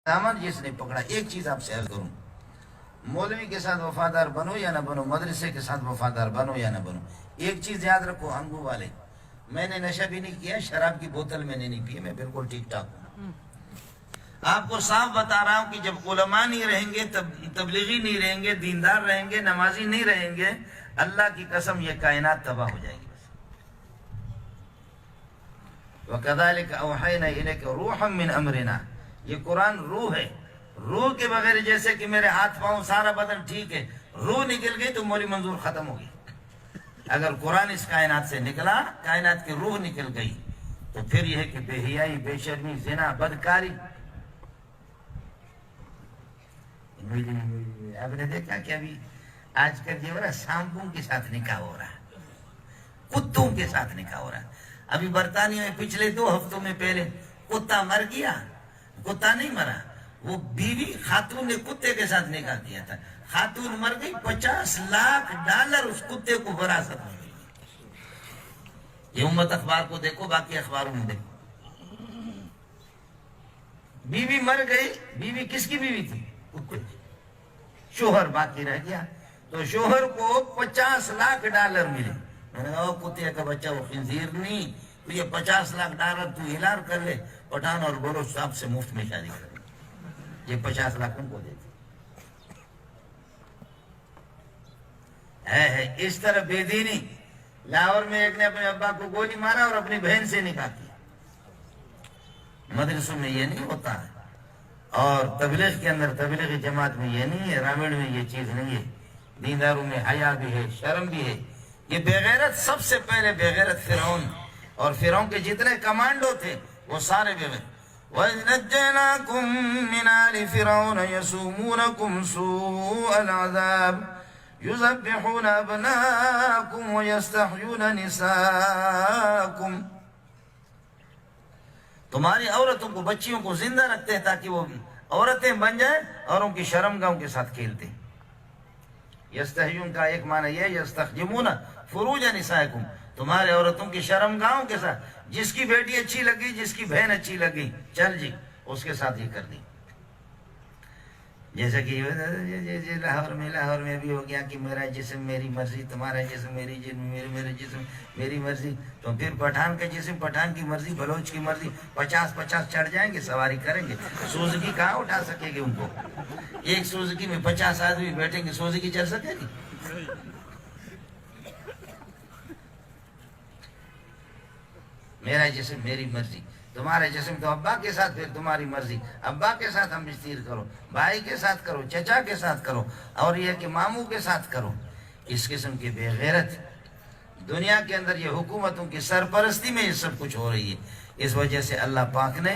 دامن جس نے پکڑا. ایک چیز آپ سے عرض کروں, مولوی کے ساتھ وفادار بنو یا نہ بنو, مدرسے کے ساتھ وفادار بنو یا نہ بنو, ایک چیز یاد رکھو انگو والے, میں نے نشہ بھی نہیں کیا, شراب کی بوتل میں نے نہیں پی, میں بالکل ٹھیک ٹھاک ہوں. آپ کو صاف بتا رہا ہوں کہ جب علماء نہیں رہیں گے, تبلیغی نہیں رہیں گے, دیندار رہیں گے, نمازی نہیں رہیں گے, اللہ کی قسم یہ کائنات تباہ ہو جائے گی. وَكَذَلِكَ أَوْحَيْنَا إِلَيْكَ رُوحًا مِّنْ أَمْرِنَا, یہ قرآن روح ہے. روح کے بغیر جیسے کہ میرے ہاتھ پاؤں سارا بدن ٹھیک ہے, روح نکل گئی تو مولی منظور ختم ہو گئی. اگر قرآن اس کائنات سے نکلا, کائنات کی روح نکل گئی, تو پھر یہ ہے کہ بے حیائی, بے شرمی, زنا, بدکاری. آپ نے دیکھا کہ ابھی آج کل جو ہے سانپوں کے ساتھ نکاح ہو رہا ہے, کتوں کے ساتھ نکاح ہو رہا ہے. ابھی برطانیہ میں پچھلے 2 ہفتوں میں پہلے کتا مر گیا, کتا نہیں مرا, وہ بیوی خاتون نے کتے کے ساتھ نکاح کیا تھا, خاتون مر گئی, $50 لاکھ اس کتے کو وراثت میں مل گئی. یہ امت اخبار کو دیکھو, باقی اخباروں میں دیکھو. بیوی مر گئی, بیوی کس کی بیوی تھی؟ کتے کی. شوہر باقی رہ گیا, تو شوہر کو $50 لاکھ ملے. میں نے کہا کتے کا بچہ وہ خنزیر نہیں, تو یہ $50 لاکھ تو ہلار کر لے, پٹھان اور گورو صاحب سے مفت میں شادی کر لے, یہ $50 لاکھ ان کو دیتے. ہے اس طرح بے دینی. لاہور میں ایک نے اپنے ابا کو گولی مارا اور اپنی بہن سے نکاح کیا. مدرسوں میں یہ نہیں ہوتا ہے, اور تبلیغ کے اندر, تبلیغی جماعت میں یہ نہیں ہے, رامڑ میں یہ چیز نہیں ہے. دینداروں میں حیا بھی ہے, شرم بھی ہے. یہ بےغیرت, سب سے پہلے بےغیرت فرعون, اور فرعون کے جتنے کمانڈو تھے وہ سارے بےغیرت. وَإِذْ نَجَّيْنَاكُمْ مِنْ آلِ فِرْعَوْنَ يَسُومُونَكُمْ سُوءَ الْعَذَابِ يُذَبِّحُونَ أَبْنَاءَكُمْ وَيَسْتَحْيُونَ نِسَاءَكُمْ, تمہاری عورتوں کو, بچیوں کو زندہ رکھتے ہیں تاکہ وہ عورتیں بن جائیں اور ان کی شرمگاہوں کے ساتھ کھیلتے ہیں. یستحیون کا ایک معنی یہ, یستخجمون فروج نسائکم, تمہارے عورتوں کی شرمگاہوں کے ساتھ, جس کی بیٹی اچھی لگی, جس کی بہن اچھی لگی, چل جی اس کے ساتھ ہی کر دی. جیسا کہ لاہور میں بھی ہو گیا کہ میرا جسم میری مرضی, تمہارا جسم میری جسم میری مرضی. تو پھر پٹھان کا جسم پٹھان کی مرضی, بلوچ کی مرضی, 50 چڑھ جائیں گے, سواری کریں گے. سوزکی کہاں اٹھا سکے گی ان کو؟ ایک سوزکی میں 50 آدمی بیٹھیں گے, سوزکی چل سکے گی؟ میرا جسم میری مرضی, تمہارا جسم تو ابا کے ساتھ, پھر تمہاری مرضی. ابا کے ساتھ ہم بستیر کرو, بھائی کے ساتھ کرو, چچا کے ساتھ کرو, اور یہ کہ ماموں کے ساتھ کرو. اس قسم کی بے غیرت دنیا کے اندر, یہ حکومتوں کی سرپرستی میں یہ سب کچھ ہو رہی ہے. اس وجہ سے اللہ پاک نے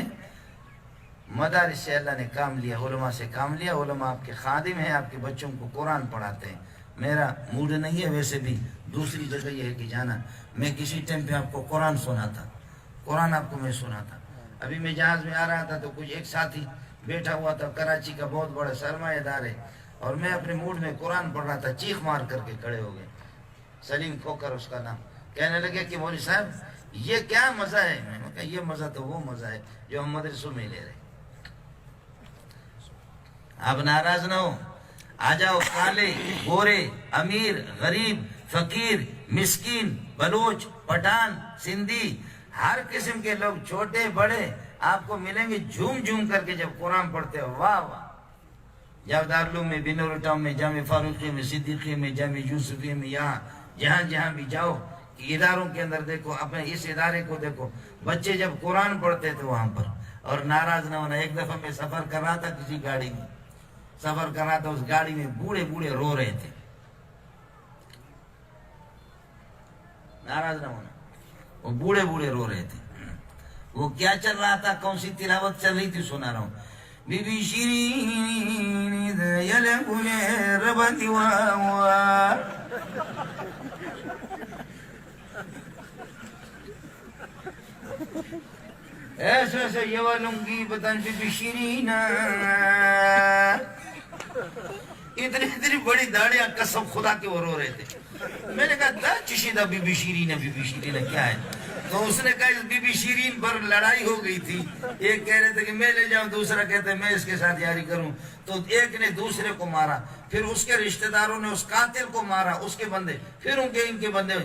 مدارس سے اللہ نے کام لیا, علماء سے کام لیا. علماء آپ کے خادم ہیں, آپ کے بچوں کو قرآن پڑھاتے ہیں. میرا موڈ نہیں ہے ویسے بھی دوسری جگہ یہ ہے کہ جانا. میں کسی ٹائم پہ آپ کو قرآن سناتا, قرآن آپ کو میں سناتا. ابھی میں جہاز میں آ رہا تھا تو کچھ ایک ساتھی بیٹھا ہوا تھا, کراچی کا بہت بڑا سرمایہ دار ہے, اور میں اپنے موڈ میں قرآن پڑھ رہا تھا. چیخ مار کر کے کھڑے ہو گئے, سلیم کھوکر اس کا نام. کہنے لگے کہ مولوی صاحب یہ کیا مزہ ہے؟ میں نے کہا یہ مزہ تو وہ مزہ ہے جو ہم مدرسوں میں لے رہے. آپ ناراض نہ ہو, آ جاؤ. کالے, گورے, امیر, غریب, فقیر, مسکین, بلوچ, پٹھان, سندھی, ہر قسم کے لوگ, چھوٹے بڑے آپ کو ملیں گے جھوم جھوم کر کے جب قرآن پڑھتے ہو. واہ واہ. جب دارالعلوم میں, بنور ٹاؤن میں, جامع فاروقی میں, صدیقی میں, جامع یوسفی میں, یہاں جہاں بھی جاؤ, اداروں کے اندر دیکھو, اپنے اس ادارے کو دیکھو, بچے جب قرآن پڑھتے تھے وہاں پر. اور ناراض نہ ہونا, ایک دفعہ میں سفر کر رہا تھا, کسی گاڑی میں سفر کر رہا تھا, اس گاڑی میں بوڑھے رو رہے تھے. ناراض نہ ہونا, وہ بوڑھے رو رہے تھے. وہ کیا چل رہا تھا, کون سی تلاوت چل رہی تھی, سنا رہا ہوں. بی بی شیرین یلگونے ربتی واوا, ایسے یہ والنگی بتن بی بی شیرین, اتنی بڑی داڑیاں, قسم خدا کے وہ رو رہے تھے. میں نے کہا دا چشیدہ بی بی شیرین کیا ہے؟ تو اس نے کہا اس بی بی شیرین پر لڑائی ہو گئی تھی، ایک کہہ رہے تھے کہ میں لے جاؤں، دوسرا کہتے میں اس کے ساتھ یاری کروں، تو ایک نے دوسرے کو مارا، پھر اس کے رشتہ داروں نے اس قاتل کو مارا، اس کے بندے، پھر ان کے بندے